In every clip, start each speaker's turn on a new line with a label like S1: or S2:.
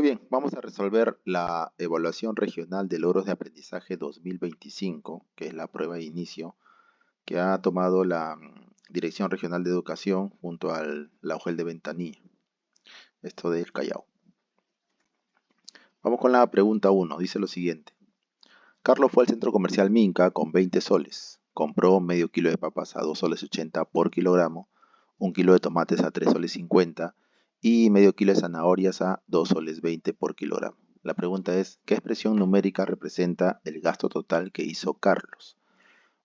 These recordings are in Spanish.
S1: Muy bien, vamos a resolver la evaluación regional de logros de aprendizaje 2025, que es la prueba de inicio que ha tomado la Dirección Regional de Educación junto al la UGEL de Ventanilla, esto del Callao. Vamos con la pregunta 1, dice lo siguiente. Carlos fue al centro comercial Minca con 20 soles. Compró medio kilo de papas a 2 soles 80 por kilogramo, un kilo de tomates a 3 soles 50 y medio kilo de zanahorias a 2 soles 20 por kilogramo. La pregunta es, ¿qué expresión numérica representa el gasto total que hizo Carlos?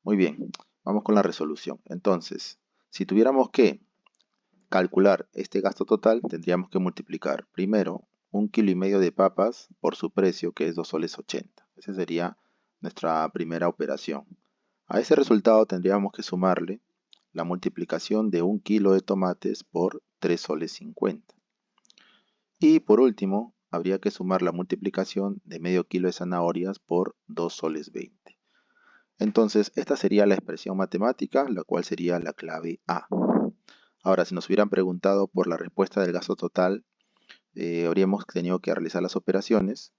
S1: Muy bien, vamos con la resolución. Entonces, si tuviéramos que calcular este gasto total, tendríamos que multiplicar primero 1,5 kilos de papas por su precio, que es 2 soles 80. Esa sería nuestra primera operación. A ese resultado tendríamos que sumarle la multiplicación de 1 kilo de tomates por 3 soles 50. Y por último, habría que sumar la multiplicación de medio kilo de zanahorias por 2 soles 20. Entonces, esta sería la expresión matemática, la cual sería la clave A. Ahora, si nos hubieran preguntado por la respuesta del gasto total, habríamos tenido que realizar las operaciones.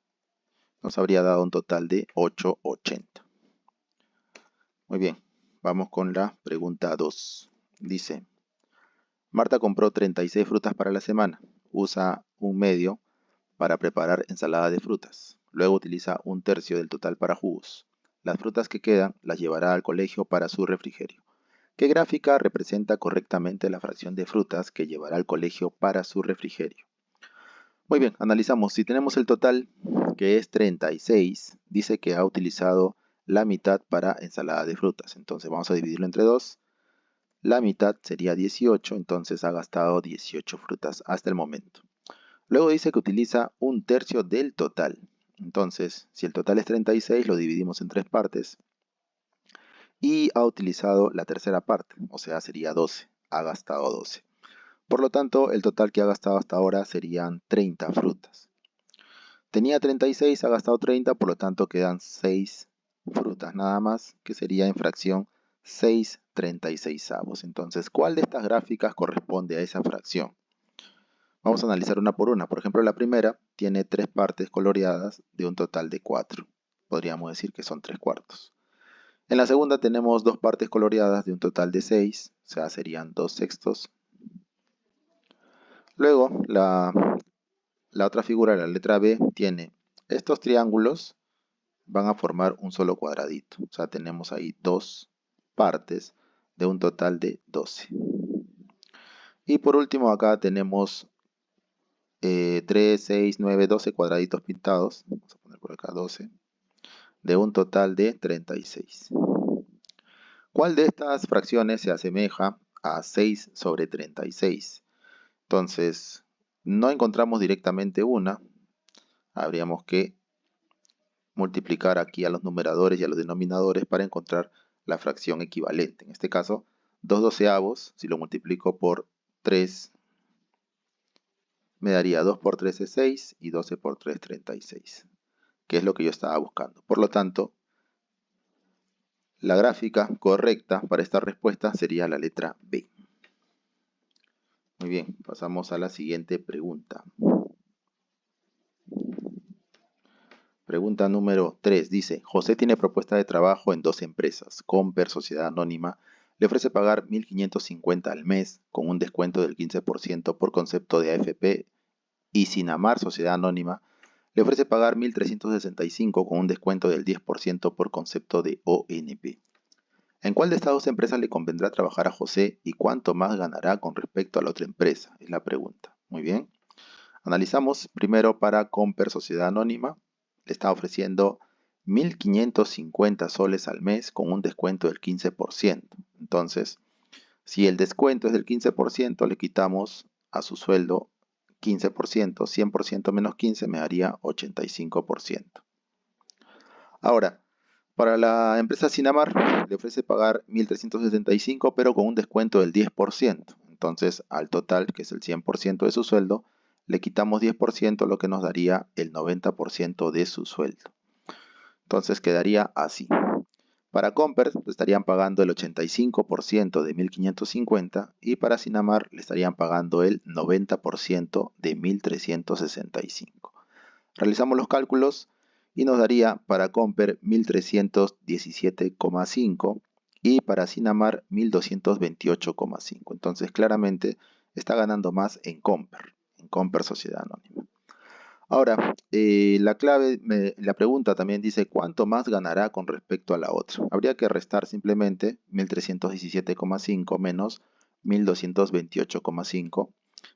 S1: Nos habría dado un total de 8,80. Muy bien, vamos con la pregunta 2. Dice, Marta compró 36 frutas para la semana. Usa un medio para preparar ensalada de frutas. Luego utiliza un tercio del total para jugos. Las frutas que quedan las llevará al colegio para su refrigerio. ¿Qué gráfica representa correctamente la fracción de frutas que llevará al colegio para su refrigerio? Muy bien, analizamos. Si tenemos el total, que es 36, dice que ha utilizado la mitad para ensalada de frutas. Entonces vamos a dividirlo entre 2. La mitad sería 18, entonces ha gastado 18 frutas hasta el momento. Luego dice que utiliza un tercio del total. Entonces, si el total es 36, lo dividimos en 3 partes. Y ha utilizado la tercera parte, o sea, sería 12. Ha gastado 12. Por lo tanto, el total que ha gastado hasta ahora serían 30 frutas. Tenía 36, ha gastado 30, por lo tanto quedan 6 frutas nada más, que sería en fracción 6/36. Entonces, ¿cuál de estas gráficas corresponde a esa fracción? Vamos a analizar una por una. Por ejemplo, la primera tiene 3 partes coloreadas de un total de 4. Podríamos decir que son 3/4. En la segunda tenemos 2 partes coloreadas de un total de 6, o sea, serían 2/6. Luego, la otra figura, la letra B, tiene estos triángulos, van a formar un solo cuadradito. O sea, tenemos ahí 2 partes de un total de 12. Y por último, acá tenemos 3, 6, 9, 12 cuadraditos pintados. Vamos a poner por acá 12. De un total de 36. ¿Cuál de estas fracciones se asemeja a 6 sobre 36? Entonces, no encontramos directamente una. Habríamos que multiplicar aquí a los numeradores y a los denominadores para encontrar la fracción equivalente. En este caso, 2/12, si lo multiplico por 3, me daría 2 por 3 es 6 y 12 por 3 36, que es lo que yo estaba buscando. Por lo tanto, la gráfica correcta para esta respuesta sería la letra B. Muy bien, pasamos a la siguiente pregunta. Pregunta número 3 dice, José tiene propuesta de trabajo en 2 empresas. Comper, Sociedad Anónima, le ofrece pagar 1.550 al mes con un descuento del 15% por concepto de AFP y Sinamar, Sociedad Anónima, le ofrece pagar 1.365 con un descuento del 10% por concepto de ONP. ¿En cuál de estas 2 empresas le convendrá trabajar a José y cuánto más ganará con respecto a la otra empresa? Es la pregunta. Muy bien. Analizamos primero para Comper Sociedad Anónima. Le está ofreciendo 1.550 soles al mes con un descuento del 15%. Entonces, si el descuento es del 15%, le quitamos a su sueldo 15%, 100% menos 15 me daría 85%. Ahora, para la empresa Sinamar le ofrece pagar 1.375, pero con un descuento del 10%. Entonces, al total, que es el 100% de su sueldo, le quitamos 10%, lo que nos daría el 90% de su sueldo. Entonces quedaría así. Para Comper le estarían pagando el 85% de 1.550 y para Sinamar le estarían pagando el 90% de 1.365. Realizamos los cálculos y nos daría para Comper 1317,5 y para Sinamar 1228,5. Entonces claramente está ganando más en Comper Sociedad Anónima. Ahora, la pregunta también dice cuánto más ganará con respecto a la otra. Habría que restar simplemente 1317,5 menos 1228,5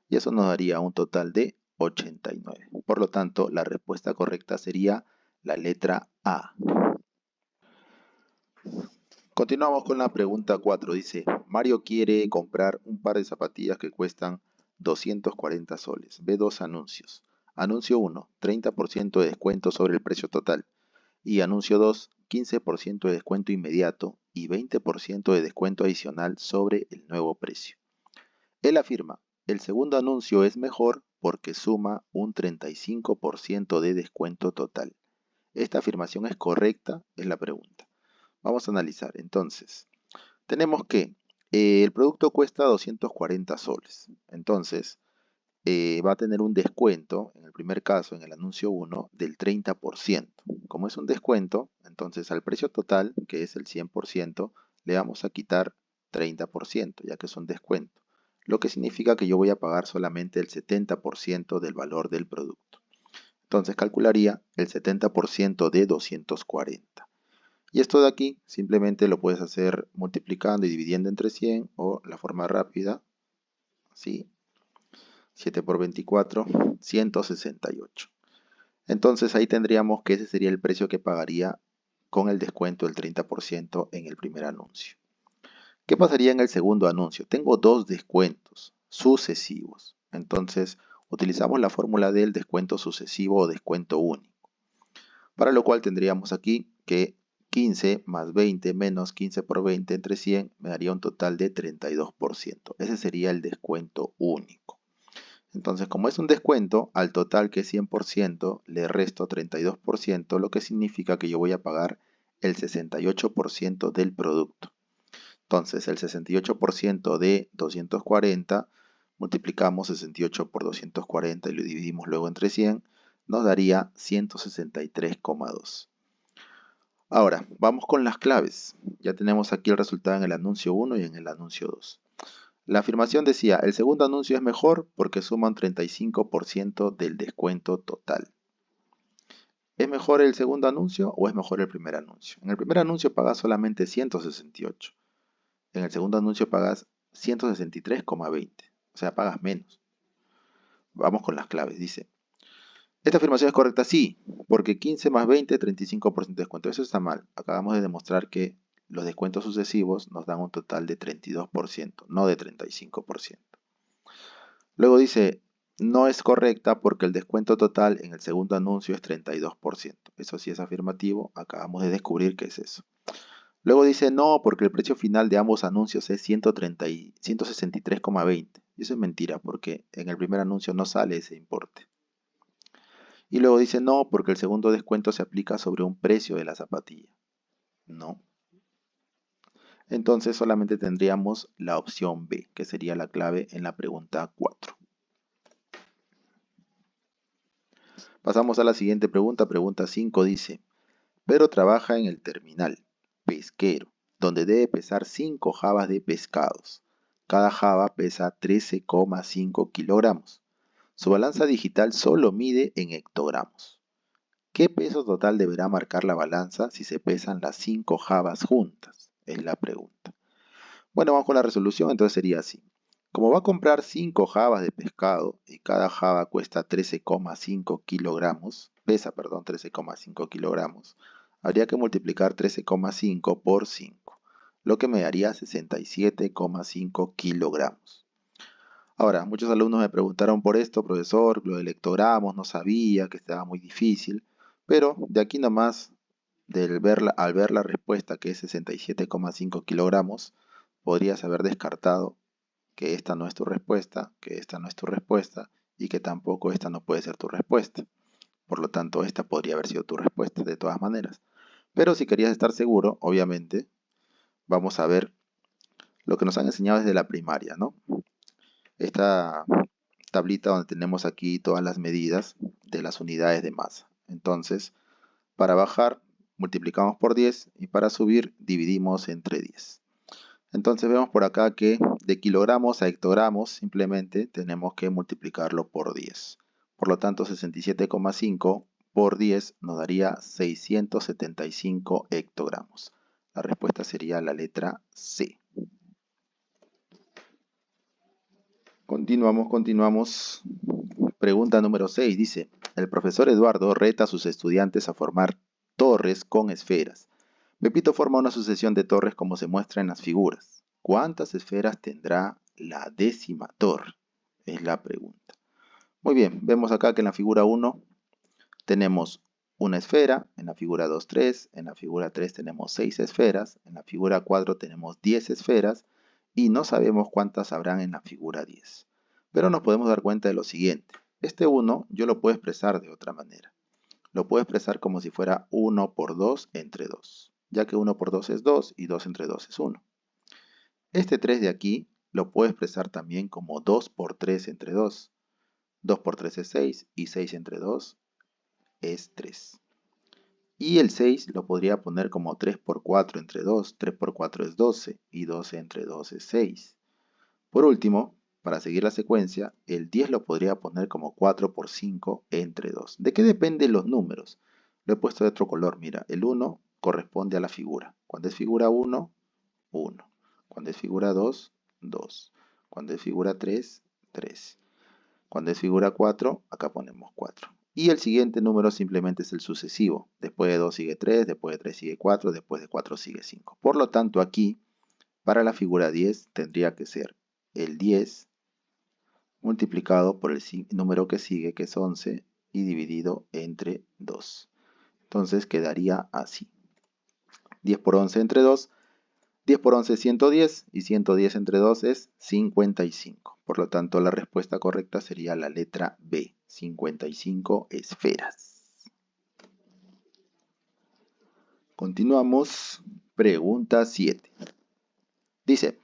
S1: y eso nos daría un total de 89. Por lo tanto, la respuesta correcta sería la letra A. Continuamos con la pregunta 4. Dice, Mario quiere comprar un par de zapatillas que cuestan 240 soles. Ve dos anuncios. Anuncio 1, 30% de descuento sobre el precio total. Y anuncio 2, 15% de descuento inmediato y 20% de descuento adicional sobre el nuevo precio. Él afirma, el segundo anuncio es mejor porque suma un 35% de descuento total. ¿Esta afirmación es correcta? Es la pregunta. Vamos a analizar. Entonces, tenemos que el producto cuesta 240 soles. Entonces, va a tener un descuento, en el primer caso, en el anuncio 1, del 30%. Como es un descuento, entonces al precio total, que es el 100%, le vamos a quitar 30%, ya que es un descuento. Lo que significa que yo voy a pagar solamente el 70% del valor del producto. Entonces calcularía el 70% de 240. Y esto de aquí simplemente lo puedes hacer multiplicando y dividiendo entre 100 o la forma rápida, ¿sí? 7 por 24, 168. Entonces ahí tendríamos que ese sería el precio que pagaría con el descuento del 30% en el primer anuncio. ¿Qué pasaría en el segundo anuncio? Tengo dos descuentos sucesivos. Entonces utilizamos la fórmula del descuento sucesivo o descuento único. Para lo cual tendríamos aquí que 15 más 20 menos 15 por 20 entre 100 me daría un total de 32%. Ese sería el descuento único. Entonces, como es un descuento, al total que es 100% le resto 32%, lo que significa que yo voy a pagar el 68% del producto. Entonces, el 68% de 240, multiplicamos 68 por 240 y lo dividimos luego entre 100, nos daría 163,2. Ahora, vamos con las claves. Ya tenemos aquí el resultado en el anuncio 1 y en el anuncio 2. La afirmación decía, el segundo anuncio es mejor porque suma un 35% del descuento total. ¿Es mejor el segundo anuncio o es mejor el primer anuncio? En el primer anuncio pagas solamente 168. En el segundo anuncio pagas 163,20. O sea, pagas menos. Vamos con las claves. Dice, ¿esta afirmación es correcta? Sí, porque 15 más 20, 35% de descuento. Eso está mal. Acabamos de demostrar que los descuentos sucesivos nos dan un total de 32%, no de 35%. Luego dice, no es correcta porque el descuento total en el segundo anuncio es 32%. Eso sí es afirmativo, acabamos de descubrir qué es eso. Luego dice, no, porque el precio final de ambos anuncios es 163,20. Y eso es mentira, porque en el primer anuncio no sale ese importe. Y luego dice, no, porque el segundo descuento se aplica sobre un precio de la zapatilla. No. Entonces solamente tendríamos la opción B, que sería la clave en la pregunta 4. Pasamos a la siguiente pregunta. Pregunta 5 dice, Pedro trabaja en el terminal pesquero, donde debe pesar 5 jabas de pescados. Cada jaba pesa 13,5 kilogramos. Su balanza digital solo mide en hectogramos. ¿Qué peso total deberá marcar la balanza si se pesan las 5 jabas juntas? Es la pregunta. Bueno, vamos con la resolución, entonces sería así. Como va a comprar 5 jabas de pescado y cada jaba cuesta 13,5 kilogramos, pesa 13,5 kilogramos, habría que multiplicar 13,5 por 5, lo que me daría 67,5 kilogramos. Ahora, muchos alumnos me preguntaron por esto, profesor, lo de hectogramos, no sabía que estaba muy difícil, pero de aquí nomás, al ver la respuesta que es 67,5 kilogramos, podrías haber descartado que esta no es tu respuesta, que esta no es tu respuesta y que tampoco esta no puede ser tu respuesta. Por lo tanto, esta podría haber sido tu respuesta de todas maneras. Pero si querías estar seguro, obviamente, vamos a ver lo que nos han enseñado desde la primaria, ¿no? Esta tablita donde tenemos aquí todas las medidas de las unidades de masa. Entonces, para bajar, multiplicamos por 10 y para subir, dividimos entre 10. Entonces vemos por acá que de kilogramos a hectogramos simplemente tenemos que multiplicarlo por 10. Por lo tanto, 67,5 por 10 nos daría 675 hectogramos. La respuesta sería la letra C. Continuamos. Pregunta número 6 dice, el profesor Eduardo reta a sus estudiantes a formar torres con esferas. Pepito forma una sucesión de torres como se muestra en las figuras. ¿Cuántas esferas tendrá la 10ª torre? Es la pregunta. Muy bien, vemos acá que en la figura 1 tenemos una esfera, en la figura 2, 3, en la figura 3 tenemos 6 esferas, en la figura 4 tenemos 10 esferas y no sabemos cuántas habrán en la figura 10. Pero nos podemos dar cuenta de lo siguiente. Este 1 yo lo puedo expresar de otra manera. Lo puedo expresar como si fuera 1 por 2 entre 2, ya que 1 por 2 es 2 y 2 entre 2 es 1. Este 3 de aquí lo puedo expresar también como 2 por 3 entre 2. 2 por 3 es 6 y 6 entre 2 es 3. Y el 6 lo podría poner como 3 por 4 entre 2. 3 por 4 es 12 y 12 entre 2 es 6. Por último, para seguir la secuencia, el 10 lo podría poner como 4 por 5 entre 2. ¿De qué dependen los números? Lo he puesto de otro color. Mira, el 1 corresponde a la figura. Cuando es figura 1, 1. Cuando es figura 2, 2. Cuando es figura 3, 3. Cuando es figura 4, acá ponemos 4. Y el siguiente número simplemente es el sucesivo. Después de 2 sigue 3, después de 3 sigue 4, después de 4 sigue 5. Por lo tanto, aquí, para la figura 10, tendría que ser el 10 multiplicado por el número que sigue, que es 11, y dividido entre 2. Entonces quedaría así. 10 por 11 entre 2. 10 por 11 es 110 y 110 entre 2 es 55. Por lo tanto, la respuesta correcta sería la letra B, 55 esferas. Continuamos. Pregunta 7. Dice,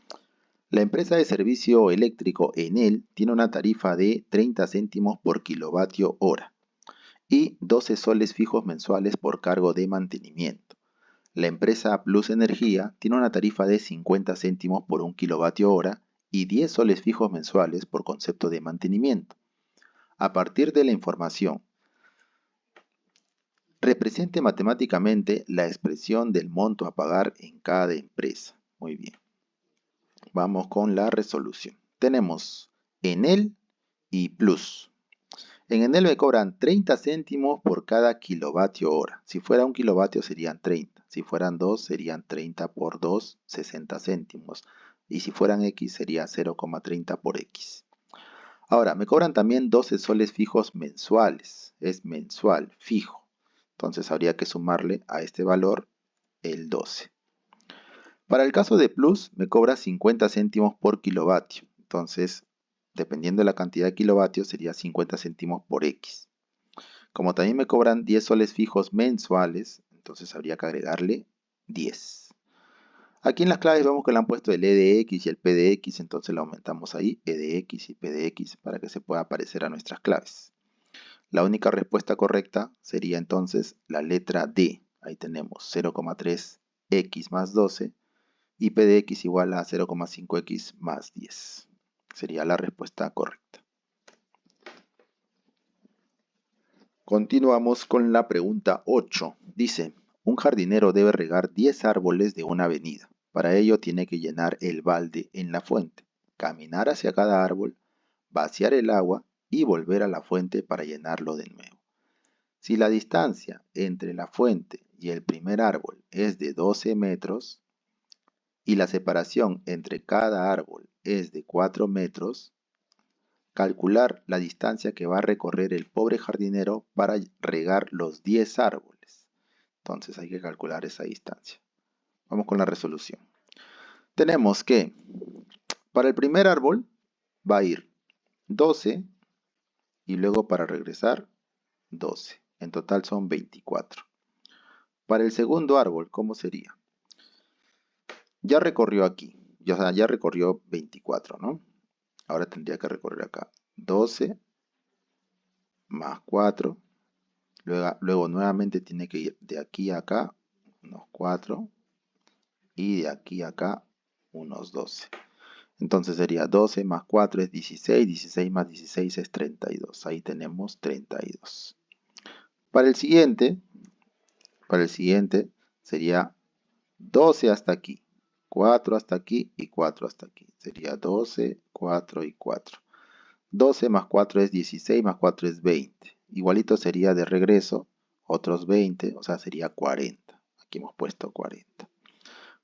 S1: la empresa de servicio eléctrico Enel tiene una tarifa de 30 céntimos por kilovatio hora y 12 soles fijos mensuales por cargo de mantenimiento. La empresa Plus Energía tiene una tarifa de 50 céntimos por 1 kilovatio hora y 10 soles fijos mensuales por concepto de mantenimiento. A partir de la información, represente matemáticamente la expresión del monto a pagar en cada empresa. Muy bien. Vamos con la resolución. Tenemos Enel y Plus. En Enel me cobran 30 céntimos por cada kilovatio hora. Si fuera 1 kilovatio serían 30. Si fueran 2 serían 30 por 2, 60 céntimos. Y si fueran X sería 0,30 por X. Ahora, me cobran también 12 soles fijos mensuales. Es mensual, fijo. Entonces habría que sumarle a este valor el 12. Para el caso de Plus, me cobra 50 céntimos por kilovatio. Entonces, dependiendo de la cantidad de kilovatios, sería 50 céntimos por X. Como también me cobran 10 soles fijos mensuales, entonces habría que agregarle 10. Aquí en las claves vemos que le han puesto el E de X y el P de X, entonces le aumentamos ahí E de X y P de X para que se pueda aparecer a nuestras claves. La única respuesta correcta sería entonces la letra D. Ahí tenemos 0,3 X más 12 y P de X igual a 0,5X más 10. Sería la respuesta correcta. Continuamos con la pregunta 8. Dice, un jardinero debe regar 10 árboles de una avenida. Para ello tiene que llenar el balde en la fuente, caminar hacia cada árbol, vaciar el agua y volver a la fuente para llenarlo de nuevo. Si la distancia entre la fuente y el primer árbol es de 12 metros y la separación entre cada árbol es de 4 metros, calcular la distancia que va a recorrer el pobre jardinero para regar los 10 árboles. Entonces hay que calcular esa distancia. Vamos con la resolución. Tenemos que para el primer árbol va a ir 12 y luego para regresar 12. En total son 24. Para el segundo árbol, ¿cómo sería? Ya recorrió aquí, ya recorrió 24, ¿no? Ahora tendría que recorrer acá 12 más 4. Luego nuevamente tiene que ir de aquí a acá unos 4 y de aquí a acá unos 12. Entonces sería 12 más 4 es 16, 16 más 16 es 32. Ahí tenemos 32. Para el siguiente sería 12 hasta aquí, 4 hasta aquí y 4 hasta aquí. Sería 12, 4 y 4. 12 más 4 es 16, más 4 es 20. Igualito sería de regreso, otros 20, o sea, sería 40. Aquí hemos puesto 40.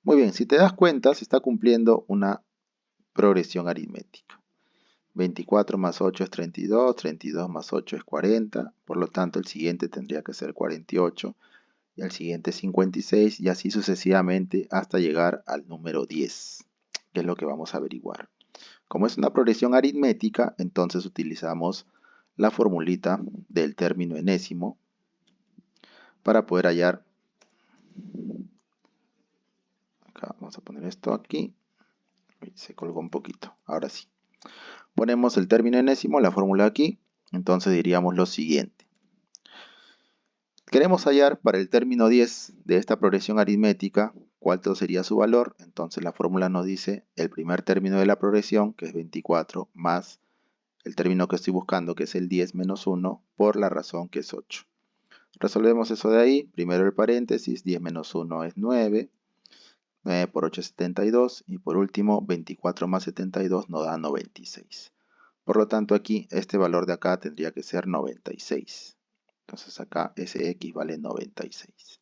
S1: Muy bien, si te das cuenta, se está cumpliendo una progresión aritmética. 24 más 8 es 32, 32 más 8 es 40, por lo tanto el siguiente tendría que ser 48 y el siguiente 56 y así sucesivamente hasta llegar al número 10, que es lo que vamos a averiguar. Como es una progresión aritmética, entonces utilizamos la formulita del término enésimo para poder hallar. Acá vamos a poner esto aquí. Se colgó un poquito. Ahora sí. Ponemos el término enésimo, la fórmula aquí. Entonces diríamos lo siguiente. Queremos hallar para el término 10 de esta progresión aritmética cuánto sería su valor. Entonces la fórmula nos dice el primer término de la progresión, que es 24, más el término que estoy buscando, que es el 10 menos 1, por la razón que es 8. Resolvemos eso de ahí. Primero el paréntesis, 10 menos 1 es 9. 9 por 8 es 72. Y por último, 24 más 72 nos da 96. Por lo tanto, aquí, este valor de acá tendría que ser 96. Entonces acá ese x vale 96.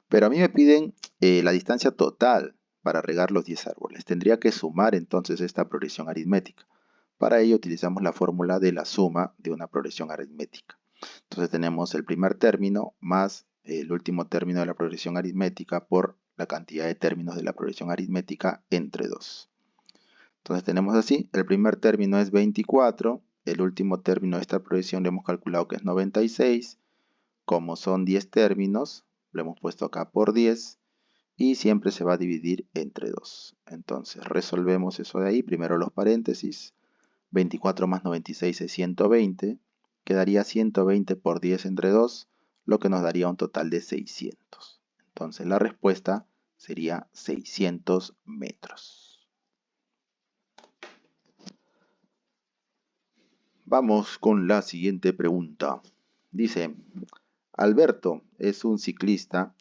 S1: Pero a mí me piden la distancia total para regar los 10 árboles. Tendría que sumar entonces esta progresión aritmética. Para ello utilizamos la fórmula de la suma de una progresión aritmética. Entonces tenemos el primer término más el último término de la progresión aritmética por la cantidad de términos de la progresión aritmética entre 2. Entonces tenemos así, el primer término es 24, el último término de esta progresión le hemos calculado que es 96. Como son 10 términos, lo hemos puesto acá por 10 y siempre se va a dividir entre 2. Entonces resolvemos eso de ahí, primero los paréntesis, 24 más 96 es 120, quedaría 120 por 10 entre 2, lo que nos daría un total de 600. Entonces la respuesta sería 600 metros. Vamos con la siguiente pregunta. Dice, Alberto es un ciclista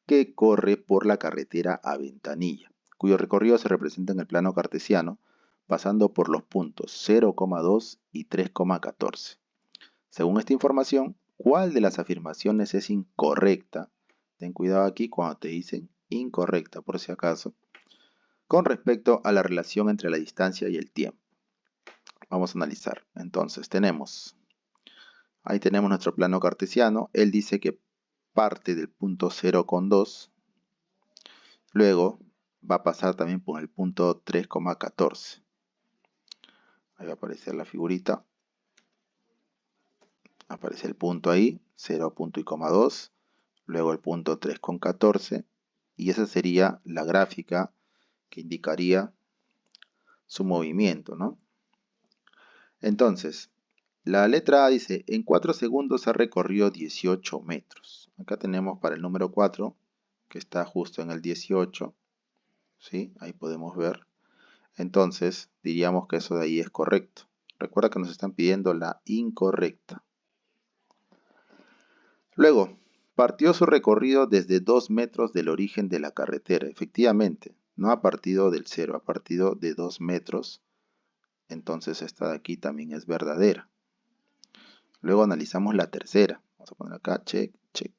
S1: que corre por la carretera a Ventanilla, cuyo recorrido se representa en el plano cartesiano, pasando por los puntos 0,2 y 3,14. Según esta información, ¿cuál de las afirmaciones es incorrecta? Ten cuidado aquí cuando te dicen incorrecta, por si acaso, con respecto a la relación entre la distancia y el tiempo. Vamos a analizar. Entonces, ahí tenemos nuestro plano cartesiano. Él dice que parte del punto 0,2. Luego va a pasar también por el punto 3,14. Ahí va a aparecer la figurita. Aparece el punto ahí, 0 punto y coma 2. Luego el punto 3,14. Y esa sería la gráfica que indicaría su movimiento, ¿no? Entonces, la letra A dice, en 4 segundos ha recorrido 18 metros. Acá tenemos para el número 4, que está justo en el 18. ¿Sí? Ahí podemos ver. Entonces, diríamos que eso de ahí es correcto. Recuerda que nos están pidiendo la incorrecta. Luego, partió su recorrido desde 2 metros del origen de la carretera. Efectivamente, no ha partido del 0, ha partido de 2 metros. Entonces esta de aquí también es verdadera. Luego analizamos la tercera. Vamos a poner acá, check, check.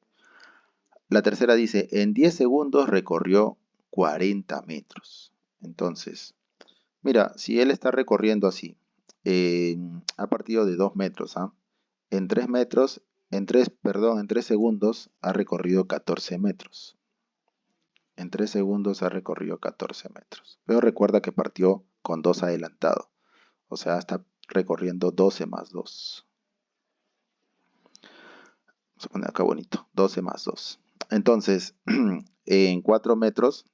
S1: La tercera dice, en 10 segundos recorrió 40 metros. Entonces, mira, si él está recorriendo así, ha partido de 2 metros, ¿ah? En 3 metros, en 3 segundos ha recorrido 14 metros. En 3 segundos ha recorrido 14 metros. Pero recuerda que partió con 2 adelantado. O sea, está recorriendo 12 más 2. Vamos a poner acá bonito. 12 más 2. Entonces, en 4 metros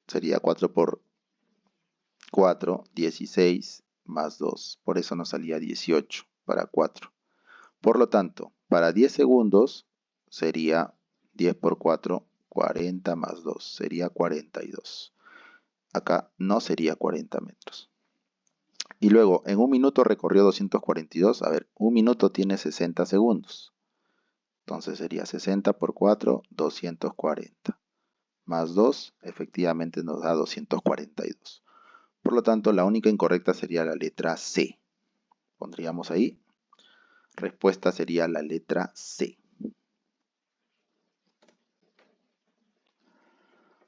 S1: sería 4 por 4, 16. más 2. Por eso nos salía 18 para 4. Por lo tanto, para 10 segundos sería 10 por 4, 40 más 2. Sería 42. Acá no sería 40 metros. Y luego, en un minuto recorrió 242. A ver, un minuto tiene 60 segundos. Entonces sería 60 por 4, 240. Más 2, efectivamente nos da 242. Por lo tanto, la única incorrecta sería la letra C. Pondríamos ahí. Respuesta sería la letra C.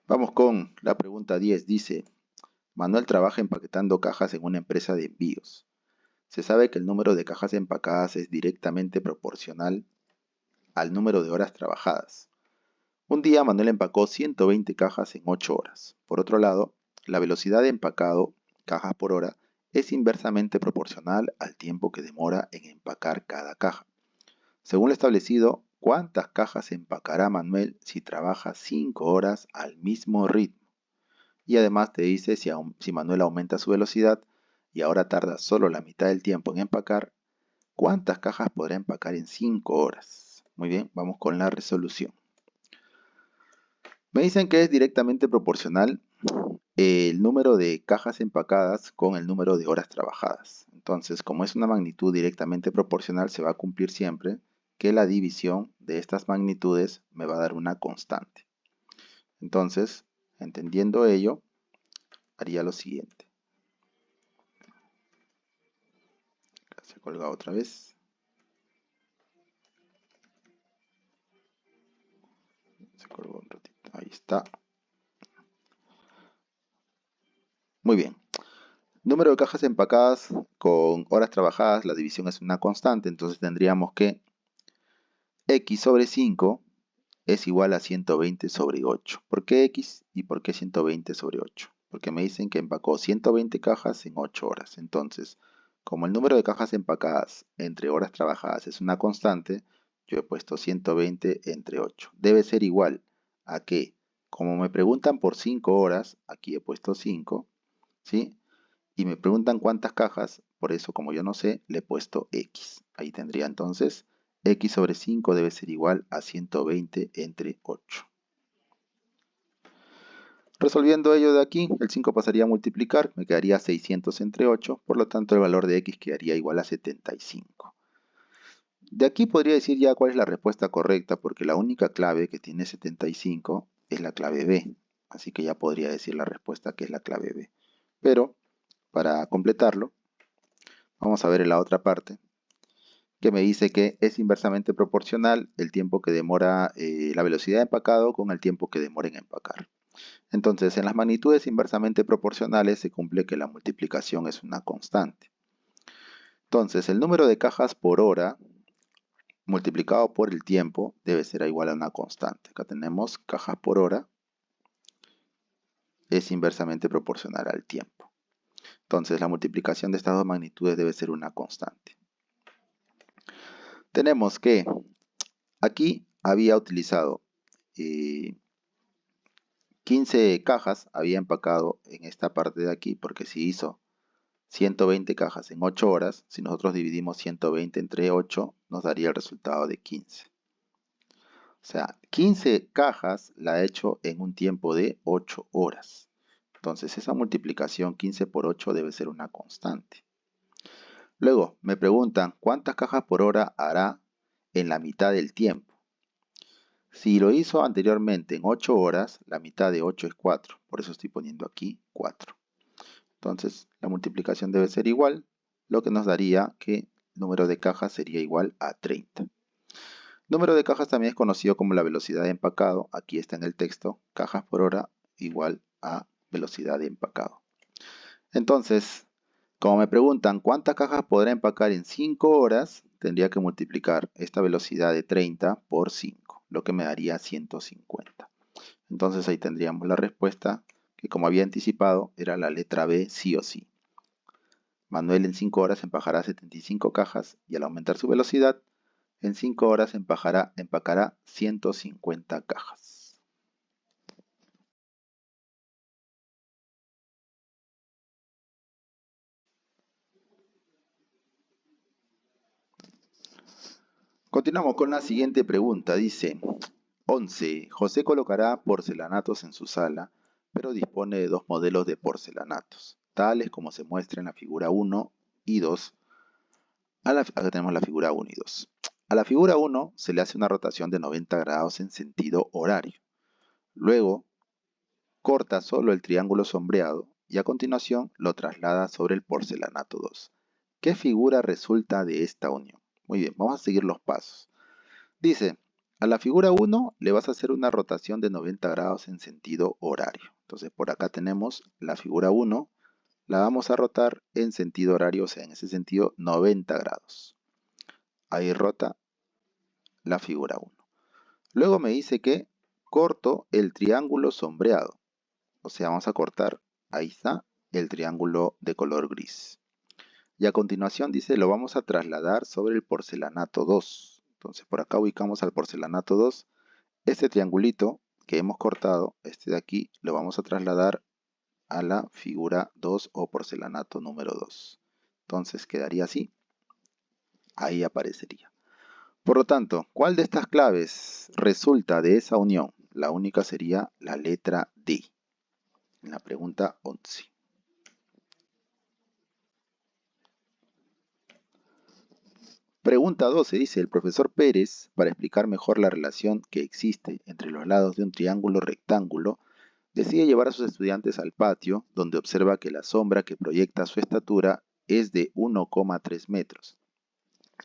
S1: Vamos con la pregunta 10. Dice, Manuel trabaja empaquetando cajas en una empresa de envíos. Se sabe que el número de cajas empacadas es directamente proporcional al número de horas trabajadas. Un día Manuel empacó 120 cajas en 8 horas. Por otro lado, la velocidad de empacado, cajas por hora, es inversamente proporcional al tiempo que demora en empacar cada caja. Según lo establecido, ¿cuántas cajas empacará Manuel si trabaja 5 horas al mismo ritmo? Y además te dice si Manuel aumenta su velocidad y ahora tarda solo la mitad del tiempo en empacar, ¿cuántas cajas podrá empacar en 5 horas? Muy bien, vamos con la resolución. Me dicen que es directamente proporcional el número de cajas empacadas con el número de horas trabajadas. Entonces, como es una magnitud directamente proporcional, se va a cumplir siempre que la división de estas magnitudes me va a dar una constante. Entonces, entendiendo ello, haría lo siguiente. Acá se colga otra vez. Se colgó un ratito. Ahí está. Muy bien. Número de cajas empacadas con horas trabajadas, la división es una constante, entonces tendríamos que x sobre 5 es igual a 120 sobre 8. ¿Por qué x y por qué 120 sobre 8? Porque me dicen que empacó 120 cajas en 8 horas. Entonces, como el número de cajas empacadas entre horas trabajadas es una constante, yo he puesto 120 entre 8. Debe ser igual a que, como me preguntan por 5 horas, aquí he puesto 5, ¿sí? Y me preguntan cuántas cajas, por eso como yo no sé, le he puesto x. Ahí tendría entonces x sobre 5 debe ser igual a 120 entre 8. Resolviendo ello de aquí, el 5 pasaría a multiplicar, me quedaría 600 entre 8, por lo tanto el valor de x quedaría igual a 75. De aquí podría decir ya cuál es la respuesta correcta, porque la única clave que tiene 75 es la clave B. Así que ya podría decir la respuesta que es la clave B. Pero, para completarlo, vamos a ver en la otra parte, que me dice que es inversamente proporcional el tiempo que demora la velocidad de empacado con el tiempo que demora en empacar. Entonces, en las magnitudes inversamente proporcionales se cumple que la multiplicación es una constante. Entonces, el número de cajas por hora multiplicado por el tiempo debe ser igual a una constante. Acá tenemos cajas por hora es inversamente proporcional al tiempo. Entonces, la multiplicación de estas dos magnitudes debe ser una constante. Tenemos que aquí había utilizado 15 cajas, había empacado en esta parte de aquí, porque si hizo 120 cajas en 8 horas, si nosotros dividimos 120 entre 8, nos daría el resultado de 15. O sea, 15 cajas la ha hecho en un tiempo de 8 horas. Entonces, esa multiplicación 15 por 8 debe ser una constante. Luego, me preguntan, ¿cuántas cajas por hora hará en la mitad del tiempo? Si lo hizo anteriormente en 8 horas, la mitad de 8 es 4. Por eso estoy poniendo aquí 4. Entonces, la multiplicación debe ser igual, lo que nos daría que el número de cajas sería igual a 30. Número de cajas también es conocido como la velocidad de empacado. Aquí está en el texto, cajas por hora igual a velocidad de empacado. Entonces, como me preguntan cuántas cajas podrá empacar en 5 horas, tendría que multiplicar esta velocidad de 30 por 5, lo que me daría 150. Entonces ahí tendríamos la respuesta, que como había anticipado, era la letra B sí o sí. Manuel en 5 horas empacará 75 cajas y al aumentar su velocidad, en 5 horas empacará 150 cajas. Continuamos con la siguiente pregunta. Dice 11. José colocará porcelanatos en su sala, pero dispone de dos modelos de porcelanatos, tales como se muestra en la figura 1 y 2. Acá tenemos la figura 1 y 2. A la figura 1 se le hace una rotación de 90 grados en sentido horario. Luego corta solo el triángulo sombreado y a continuación lo traslada sobre el porcelanato 2. ¿Qué figura resulta de esta unión? Muy bien, vamos a seguir los pasos. Dice, a la figura 1 le vas a hacer una rotación de 90 grados en sentido horario. Entonces por acá tenemos la figura 1, la vamos a rotar en sentido horario, o sea, en ese sentido 90 grados. Ahí rota la figura 1. Luego me dice que corto el triángulo sombreado. O sea, vamos a cortar, ahí está, el triángulo de color gris. Y a continuación dice, lo vamos a trasladar sobre el porcelanato 2. Entonces por acá ubicamos al porcelanato 2. Este triangulito que hemos cortado, este de aquí, lo vamos a trasladar a la figura 2 o porcelanato número 2. Entonces quedaría así. Ahí aparecería. Por lo tanto, ¿cuál de estas claves resulta de esa unión? La única sería la letra D, en la pregunta 11. Pregunta 12 dice, el profesor Pérez, para explicar mejor la relación que existe entre los lados de un triángulo rectángulo, decide llevar a sus estudiantes al patio, donde observa que la sombra que proyecta su estatura es de 1,3 metros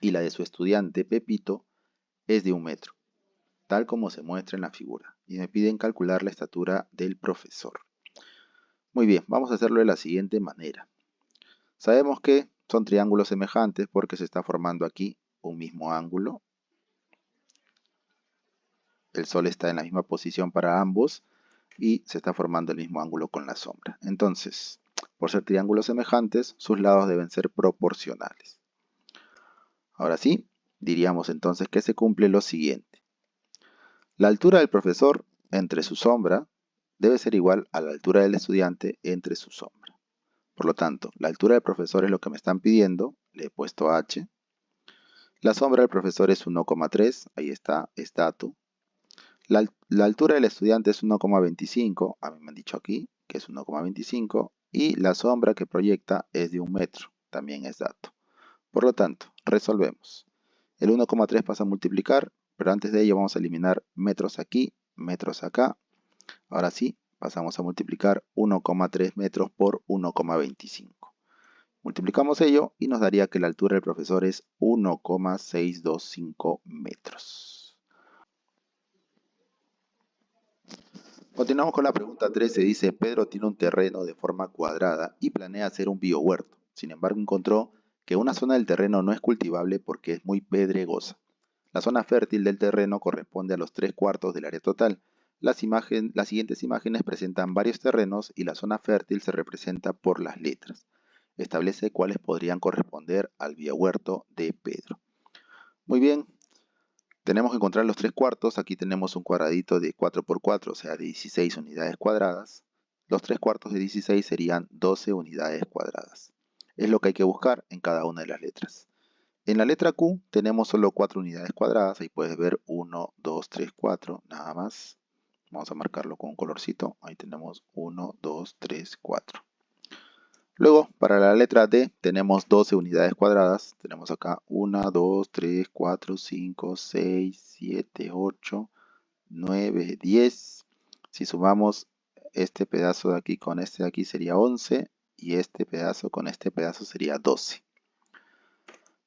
S1: y la de su estudiante Pepito es de 1 metro, tal como se muestra en la figura, y me piden calcular la estatura del profesor. Muy bien, vamos a hacerlo de la siguiente manera. Sabemos que son triángulos semejantes porque se está formando aquí un mismo ángulo. El sol está en la misma posición para ambos y se está formando el mismo ángulo con la sombra. Entonces, por ser triángulos semejantes, sus lados deben ser proporcionales. Ahora sí, diríamos entonces que se cumple lo siguiente. La altura del profesor entre su sombra debe ser igual a la altura del estudiante entre su sombra. Por lo tanto, la altura del profesor es lo que me están pidiendo, le he puesto h. La sombra del profesor es 1,3, ahí está, es dato. La altura del estudiante es 1,25, a mí me han dicho aquí que es 1,25, y la sombra que proyecta es de 1 metro, también es dato. Por lo tanto, resolvemos. El 1,3 pasa a multiplicar, pero antes de ello vamos a eliminar metros aquí, metros acá. Ahora sí, pasamos a multiplicar 1,3 metros por 1,25. Multiplicamos ello y nos daría que la altura del profesor es 1,625 metros. Continuamos con la pregunta 13. Dice, Pedro tiene un terreno de forma cuadrada y planea hacer un biohuerto. Sin embargo, encontró que una zona del terreno no es cultivable porque es muy pedregosa. La zona fértil del terreno corresponde a los 3/4 del área total. Las siguientes imágenes presentan varios terrenos y la zona fértil se representa por las letras. Establece cuáles podrían corresponder al biohuerto de Pedro. Muy bien, tenemos que encontrar los 3/4. Aquí tenemos un cuadradito de 4×4, o sea, de 16 unidades cuadradas. Los 3/4 de 16 serían 12 unidades cuadradas. Es lo que hay que buscar en cada una de las letras. En la letra Q tenemos solo 4 unidades cuadradas. Ahí puedes ver 1, 2, 3, 4, nada más. Vamos a marcarlo con un colorcito. Ahí tenemos 1, 2, 3, 4. Luego, para la letra D tenemos 12 unidades cuadradas. Tenemos acá 1, 2, 3, 4, 5, 6, 7, 8, 9, 10. Si sumamos este pedazo de aquí con este de aquí sería 11 y este pedazo con este pedazo sería 12.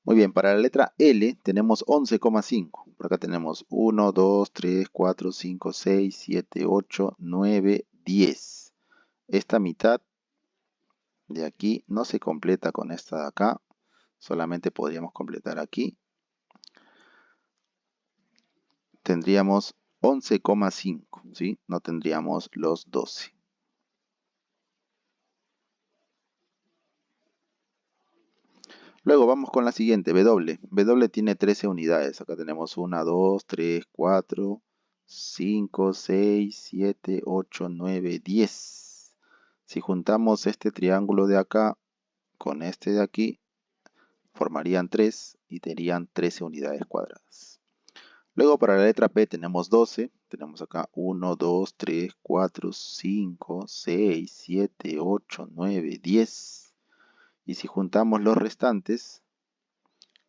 S1: Muy bien, para la letra L tenemos 11,5. Por acá tenemos 1, 2, 3, 4, 5, 6, 7, 8, 9, 10. Esta mitad de aquí no se completa con esta de acá, solamente podríamos completar aquí. Tendríamos 11,5, ¿sí? No tendríamos los 12. Luego vamos con la siguiente, W. W tiene 13 unidades. Acá tenemos 1, 2, 3, 4, 5, 6, 7, 8, 9, 10. Si juntamos este triángulo de acá con este de aquí, formarían 3 y tendrían 13 unidades cuadradas. Luego para la letra P tenemos 12. Tenemos acá 1, 2, 3, 4, 5, 6, 7, 8, 9, 10. Y si juntamos los restantes,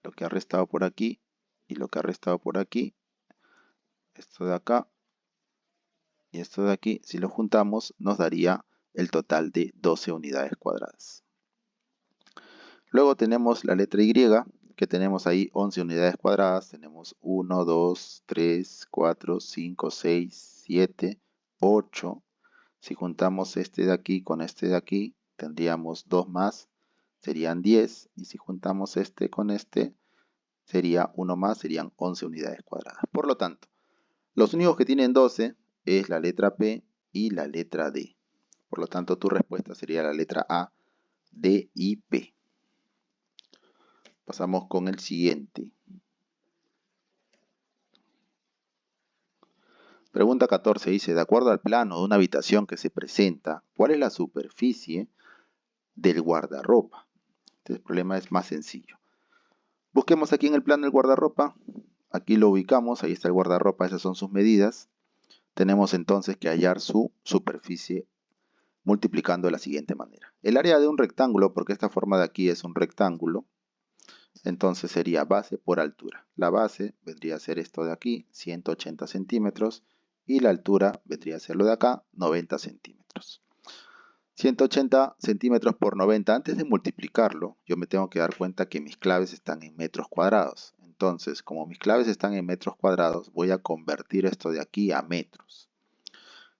S1: lo que ha restado por aquí y lo que ha restado por aquí, esto de acá y esto de aquí, si lo juntamos nos daría el total de 12 unidades cuadradas. Luego tenemos la letra Y, que tenemos ahí 11 unidades cuadradas. Tenemos 1, 2, 3, 4, 5, 6, 7, 8. Si juntamos este de aquí con este de aquí, tendríamos 2 más, serían 10. Y si juntamos este con este, sería 1 más, serían 11 unidades cuadradas. Por lo tanto, los únicos que tienen 12 es la letra P y la letra D. Por lo tanto, tu respuesta sería la letra A, D y P. Pasamos con el siguiente. Pregunta 14 dice, de acuerdo al plano de una habitación que se presenta, ¿cuál es la superficie del guardarropa? Este problema es más sencillo. Busquemos aquí en el plano del guardarropa. Aquí lo ubicamos, ahí está el guardarropa, esas son sus medidas. Tenemos entonces que hallar su superficie multiplicando de la siguiente manera. El área de un rectángulo, porque esta forma de aquí es un rectángulo, entonces sería base por altura. La base vendría a ser esto de aquí, 180 centímetros, y la altura vendría a ser lo de acá, 90 centímetros. 180 centímetros por 90, antes de multiplicarlo, yo me tengo que dar cuenta que mis claves están en metros cuadrados. Entonces, como mis claves están en metros cuadrados, voy a convertir esto de aquí a metros.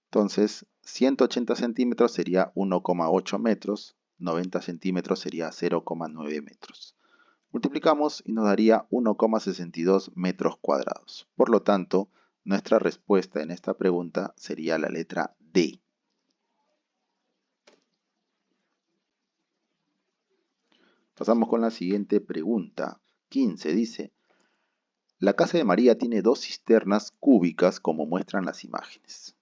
S1: Entonces, 180 centímetros sería 1,8 metros, 90 centímetros sería 0,9 metros. Multiplicamos y nos daría 1,62 metros cuadrados. Por lo tanto, nuestra respuesta en esta pregunta sería la letra D. Pasamos con la siguiente pregunta. 15 dice, la casa de María tiene 2 cisternas cúbicas como muestran las imágenes.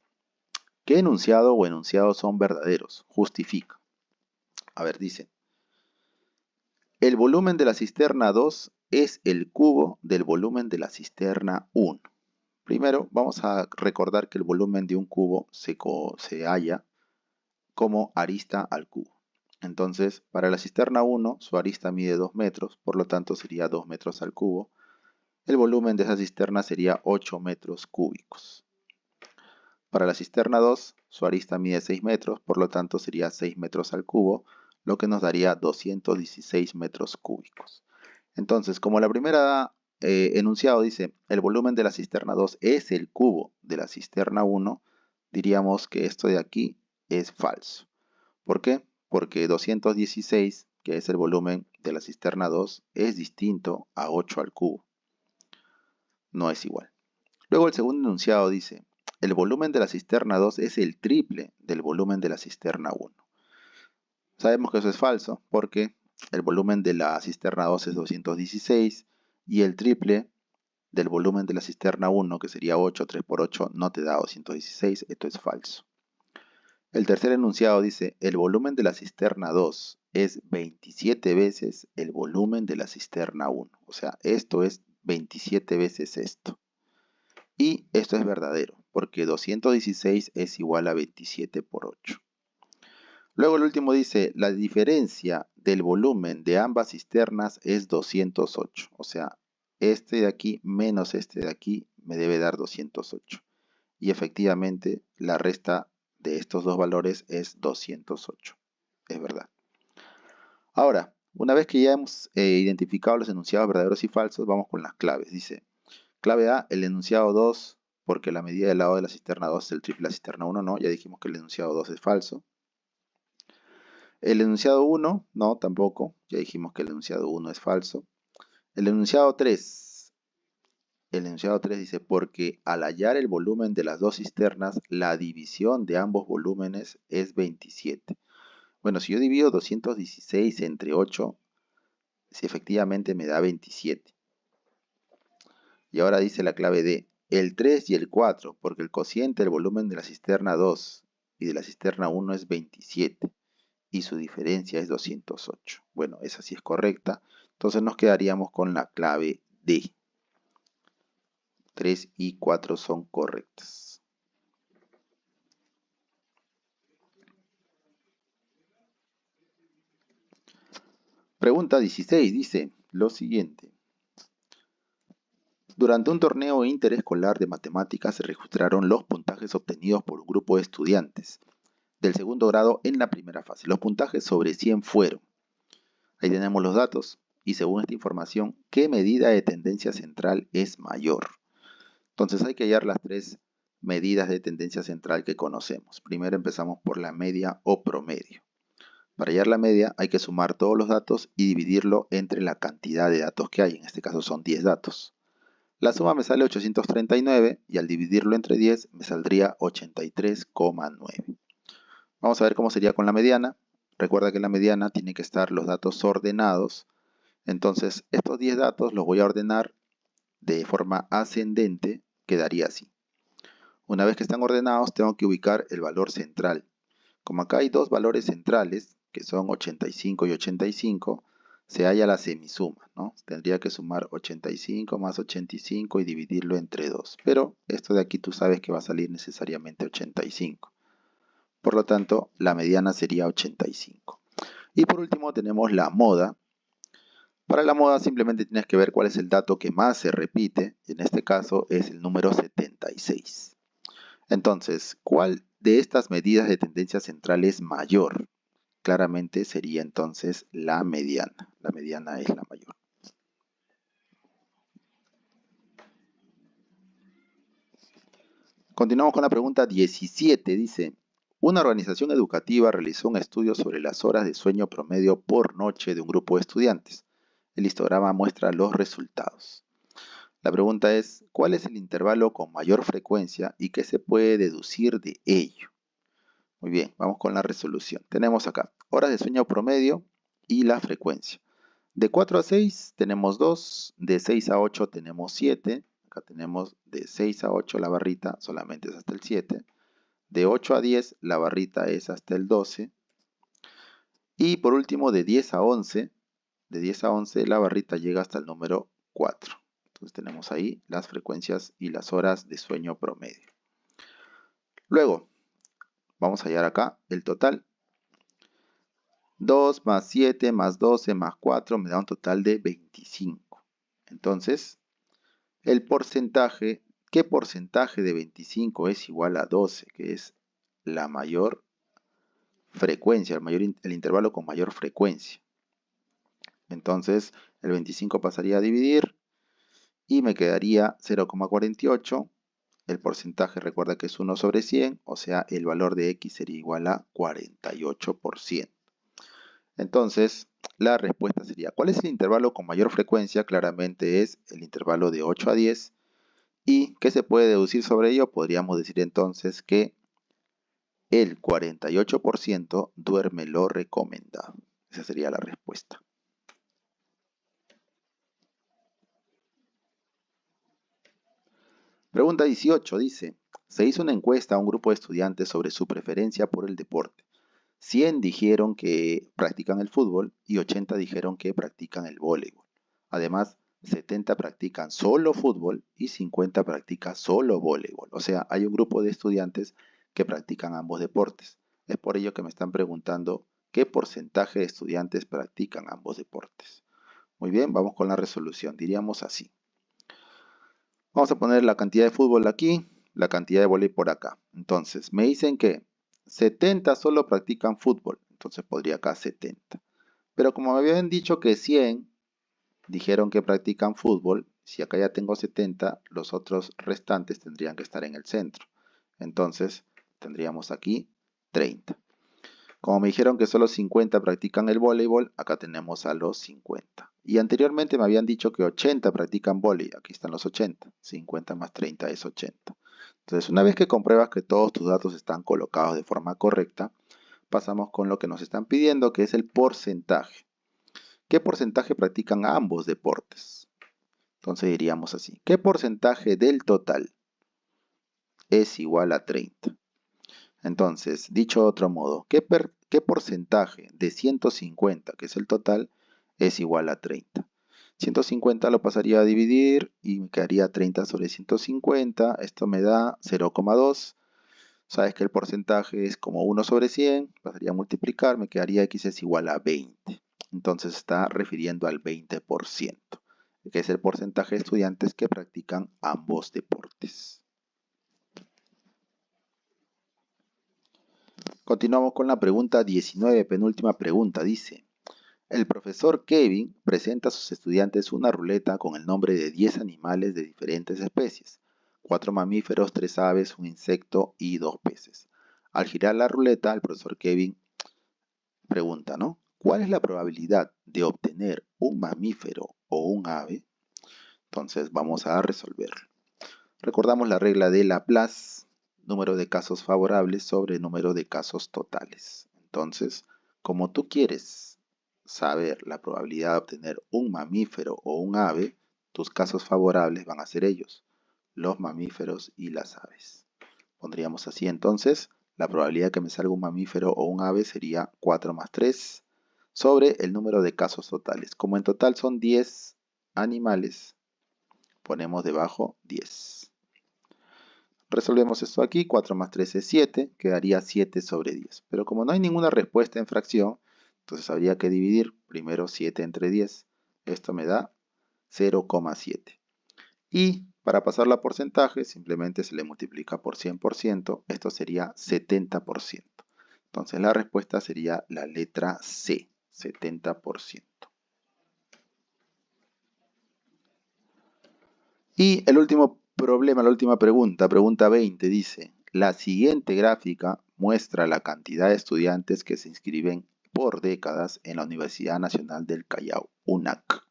S1: ¿Qué enunciado o enunciados son verdaderos? Justifica. A ver, dice, el volumen de la cisterna 2 es el cubo del volumen de la cisterna 1. Primero, vamos a recordar que el volumen de un cubo se halla como arista al cubo. Entonces, para la cisterna 1, su arista mide 2 metros, por lo tanto sería 2 metros al cubo. El volumen de esa cisterna sería 8 metros cúbicos. Para la cisterna 2, su arista mide 6 metros, por lo tanto sería 6 metros al cubo, lo que nos daría 216 metros cúbicos. Entonces, como la primera enunciado dice, el volumen de la cisterna 2 es el cubo de la cisterna 1, diríamos que esto de aquí es falso. ¿Por qué? Porque 216, que es el volumen de la cisterna 2, es distinto a 8 al cubo. No es igual. Luego el segundo enunciado dice, el volumen de la cisterna 2 es el triple del volumen de la cisterna 1. Sabemos que eso es falso porque el volumen de la cisterna 2 es 216 y el triple del volumen de la cisterna 1, que sería 8, 3 por 8, no te da 216, esto es falso. El tercer enunciado dice, el volumen de la cisterna 2 es 27 veces el volumen de la cisterna 1. O sea, esto es 27 veces esto. Y esto es verdadero, porque 216 es igual a 27 por 8. Luego el último dice, la diferencia del volumen de ambas cisternas es 208. O sea, este de aquí menos este de aquí me debe dar 208. Y efectivamente la resta de estos dos valores es 208. Es verdad. Ahora, una vez que ya hemos identificado los enunciados verdaderos y falsos, vamos con las claves. Dice, clave A, el enunciado 2, porque la medida del lado de la cisterna 2 es el triple de la cisterna 1, no. Ya dijimos que el enunciado 2 es falso. El enunciado 1, no, tampoco. Ya dijimos que el enunciado 1 es falso. El enunciado 3. El enunciado 3 dice, porque al hallar el volumen de las dos cisternas, la división de ambos volúmenes es 27. Bueno, si yo divido 216 entre 8, si efectivamente me da 27. Y ahora dice la clave D, el 3 y el 4, porque el cociente del volumen de la cisterna 2 y de la cisterna 1 es 27. Y su diferencia es 208. Bueno, esa sí es correcta. Entonces nos quedaríamos con la clave D. 3 y 4 son correctas. Pregunta 16 dice lo siguiente. Durante un torneo interescolar de matemáticas se registraron los puntajes obtenidos por un grupo de estudiantes del segundo grado en la primera fase. Los puntajes sobre 100 fueron. Ahí tenemos los datos y según esta información, ¿qué medida de tendencia central es mayor? Entonces hay que hallar las tres medidas de tendencia central que conocemos. Primero empezamos por la media o promedio. Para hallar la media hay que sumar todos los datos y dividirlo entre la cantidad de datos que hay. En este caso son 10 datos. La suma me sale 839 y al dividirlo entre 10 me saldría 83,9. Vamos a ver cómo sería con la mediana. Recuerda que en la mediana tienen que estar los datos ordenados. Entonces estos 10 datos los voy a ordenar de forma ascendente. Quedaría así. Una vez que están ordenados tengo que ubicar el valor central. Como acá hay dos valores centrales, que son 85 y 85, se halla la semisuma, ¿no? Tendría que sumar 85 más 85 y dividirlo entre 2. Pero esto de aquí tú sabes que va a salir necesariamente 85. Por lo tanto, la mediana sería 85. Y por último tenemos la moda. Para la moda simplemente tienes que ver cuál es el dato que más se repite. Y en este caso es el número 76. Entonces, ¿cuál de estas medidas de tendencia central es mayor? Claramente sería entonces la mediana. La mediana es la mayor. Continuamos con la pregunta 17. Dice, una organización educativa realizó un estudio sobre las horas de sueño promedio por noche de un grupo de estudiantes. El histograma muestra los resultados. La pregunta es, ¿cuál es el intervalo con mayor frecuencia y qué se puede deducir de ello? Muy bien, vamos con la resolución. Tenemos acá horas de sueño promedio y la frecuencia. De 4 a 6 tenemos 2, de 6 a 8 tenemos 7, acá tenemos de 6 a 8 la barrita solamente es hasta el 7, de 8 a 10 la barrita es hasta el 12, y por último de 10 a 11, de 10 a 11 la barrita llega hasta el número 4. Entonces tenemos ahí las frecuencias y las horas de sueño promedio. Luego, vamos a hallar acá el total. 2 más 7 más 12 más 4 me da un total de 25. Entonces, el porcentaje, ¿qué porcentaje de 25 es igual a 12? Que es la mayor frecuencia, el intervalo con mayor frecuencia. Entonces, el 25 pasaría a dividir y me quedaría 0,48. El porcentaje recuerda que es 1 sobre 100, o sea, el valor de X sería igual a 48%. Entonces, la respuesta sería, ¿cuál es el intervalo con mayor frecuencia? Claramente es el intervalo de 8 a 10. ¿Y qué se puede deducir sobre ello? Podríamos decir entonces que el 48% duerme lo recomendado. Esa sería la respuesta. Pregunta 18 dice, se hizo una encuesta a un grupo de estudiantes sobre su preferencia por el deporte. 100 dijeron que practican el fútbol y 80 dijeron que practican el voleibol. Además, 70 practican solo fútbol y 50 practican solo voleibol. O sea, hay un grupo de estudiantes que practican ambos deportes. Es por ello que me están preguntando qué porcentaje de estudiantes practican ambos deportes. Muy bien, vamos con la resolución. Diríamos así. Vamos a poner la cantidad de fútbol aquí, la cantidad de voleibol por acá. Entonces, me dicen que 70 solo practican fútbol. Entonces podría acá 70. Pero como me habían dicho que 100 dijeron que practican fútbol, si acá ya tengo 70, los otros restantes tendrían que estar en el centro. Entonces, tendríamos aquí 30. Como me dijeron que solo 50 practican el voleibol, acá tenemos a los 50. Y anteriormente me habían dicho que 80 practican voleibol, aquí están los 80. 50 más 30 es 80. Entonces, una vez que compruebas que todos tus datos están colocados de forma correcta, pasamos con lo que nos están pidiendo, que es el porcentaje. ¿Qué porcentaje practican ambos deportes? Entonces diríamos así, ¿qué porcentaje del total es igual a 30? Entonces, dicho de otro modo, ¿qué porcentaje de 150, que es el total, es igual a 30? 150 lo pasaría a dividir y me quedaría 30 sobre 150. Esto me da 0,2. Sabes que el porcentaje es como 1 sobre 100. Pasaría a multiplicar, me quedaría x es igual a 20. Entonces está refiriendo al 20%, que es el porcentaje de estudiantes que practican ambos deportes. Continuamos con la pregunta 19, penúltima pregunta. Dice: el profesor Kevin presenta a sus estudiantes una ruleta con el nombre de 10 animales de diferentes especies, 4 mamíferos, 3 aves, un insecto y 2 peces. Al girar la ruleta, el profesor Kevin pregunta, ¿no? ¿Cuál es la probabilidad de obtener un mamífero o un ave? Entonces vamos a resolverlo. Recordamos la regla de Laplace, número de casos favorables sobre número de casos totales. Entonces, como tú quieres saber la probabilidad de obtener un mamífero o un ave, tus casos favorables van a ser ellos, los mamíferos y las aves. Pondríamos así entonces, la probabilidad de que me salga un mamífero o un ave sería 4 más 3 sobre el número de casos totales. Como en total son 10 animales, ponemos debajo 10. Resolvemos esto aquí, 4 más 3 es 7, quedaría 7 sobre 10. Pero como no hay ninguna respuesta en fracción, entonces habría que dividir primero 7 entre 10. Esto me da 0,7. Y para pasarlo a porcentaje, simplemente se le multiplica por 100%. Esto sería 70%. Entonces la respuesta sería la letra C, 70%. Y el último problema, la última pregunta, pregunta 20, dice: la siguiente gráfica muestra la cantidad de estudiantes que se inscriben por décadas en la Universidad Nacional del Callao, UNAC.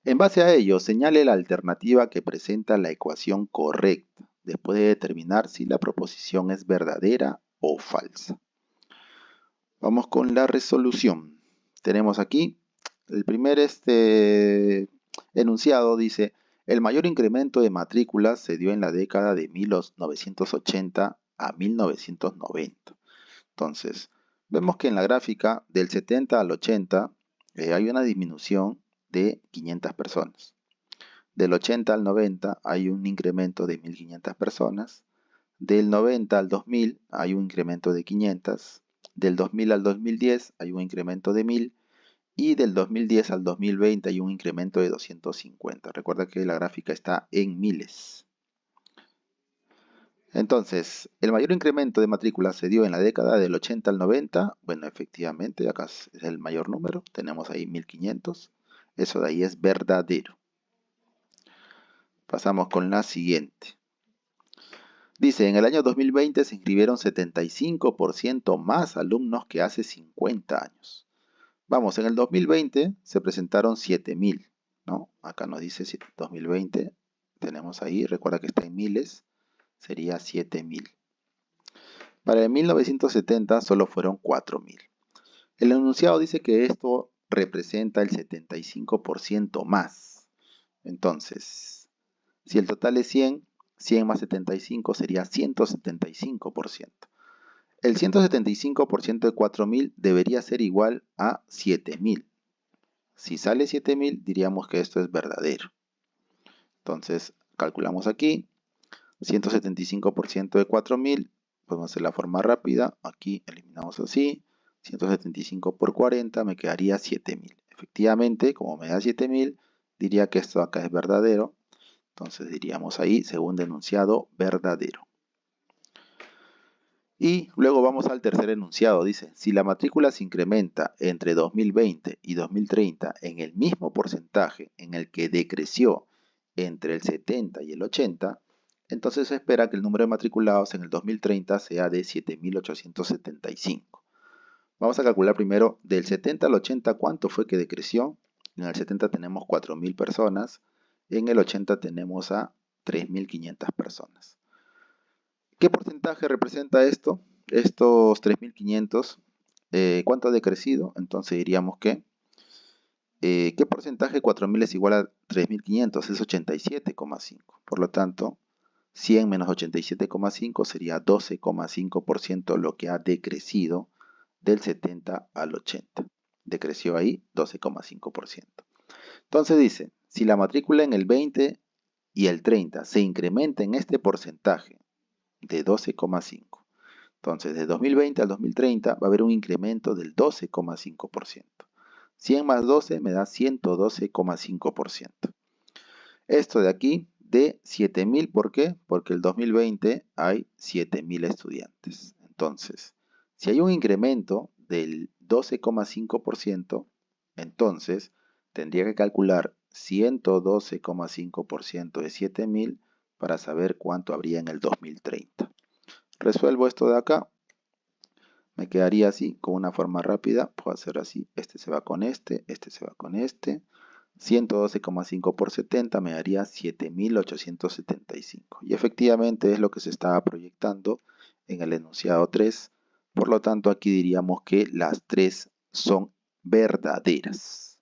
S1: En base a ello, señale la alternativa que presenta la ecuación correcta, después de determinar si la proposición es verdadera o falsa. Vamos con la resolución. Tenemos aquí el primer enunciado, dice: el mayor incremento de matrículas se dio en la década de 1980 a 1990. Entonces, vemos que en la gráfica del 70 al 80 hay una disminución de 500 personas. Del 80 al 90 hay un incremento de 1500 personas. Del 90 al 2000 hay un incremento de 500. Del 2000 al 2010 hay un incremento de 1000. Y del 2010 al 2020 hay un incremento de 250. Recuerda que la gráfica está en miles. Entonces, el mayor incremento de matrículas se dio en la década del 80 al 90. Bueno, efectivamente, acá es el mayor número. Tenemos ahí 1500. Eso de ahí es verdadero. Pasamos con la siguiente. Dice: en el año 2020 se inscribieron 75% más alumnos que hace 50 años. Vamos, en el 2020 se presentaron 7000, ¿no? Acá nos dice 2020, tenemos ahí, recuerda que está en miles, sería 7000. Para el 1970 solo fueron 4000. El enunciado dice que esto representa el 75% más. Entonces, si el total es 100, 100 más 75 sería 175%. El 175% de 4000 debería ser igual a 7000. Si sale 7000, diríamos que esto es verdadero. Entonces, calculamos aquí. 175% de 4000. Podemos hacer la forma rápida. Aquí eliminamos así. 175 por 40 me quedaría 7000. Efectivamente, como me da 7000, diría que esto acá es verdadero. Entonces diríamos ahí, segundo enunciado, verdadero. Y luego vamos al tercer enunciado. Dice: si la matrícula se incrementa entre 2020 y 2030 en el mismo porcentaje en el que decreció entre el 70 y el 80, entonces se espera que el número de matriculados en el 2030 sea de 7875. Vamos a calcular primero del 70 al 80 cuánto fue que decreció. En el 70 tenemos 4000 personas, en el 80 tenemos a 3500 personas. ¿Qué porcentaje representa esto? Estos 3500, ¿cuánto ha decrecido? Entonces diríamos que, ¿qué porcentaje de 4000 es igual a 3500? Es 87,5. Por lo tanto, 100 menos 87,5 sería 12,5% lo que ha decrecido del 70 al 80. Decreció ahí 12,5%. Entonces dice, si la matrícula en el 20 y el 30 se incrementa en este porcentaje de 12,5. Entonces, de 2020 al 2030 va a haber un incremento del 12,5%. 100 más 12 me da 112,5%. Esto de aquí de 7.000, ¿por qué? Porque el 2020 hay 7.000 estudiantes. Entonces, si hay un incremento del 12,5%, entonces tendría que calcular 112,5% de 7.000 para saber cuánto habría en el 2030. Resuelvo esto de acá. Me quedaría así, con una forma rápida. Puedo hacer así. Este se va con este se va con este. 112,5 por 70 me daría 7.875. Y efectivamente es lo que se estaba proyectando en el enunciado 3. Por lo tanto, aquí diríamos que las tres son verdaderas.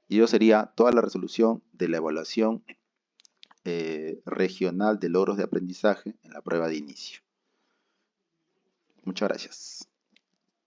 S1: Y eso sería toda la resolución de la evaluación regional de logros de aprendizaje en la prueba de inicio. Muchas gracias.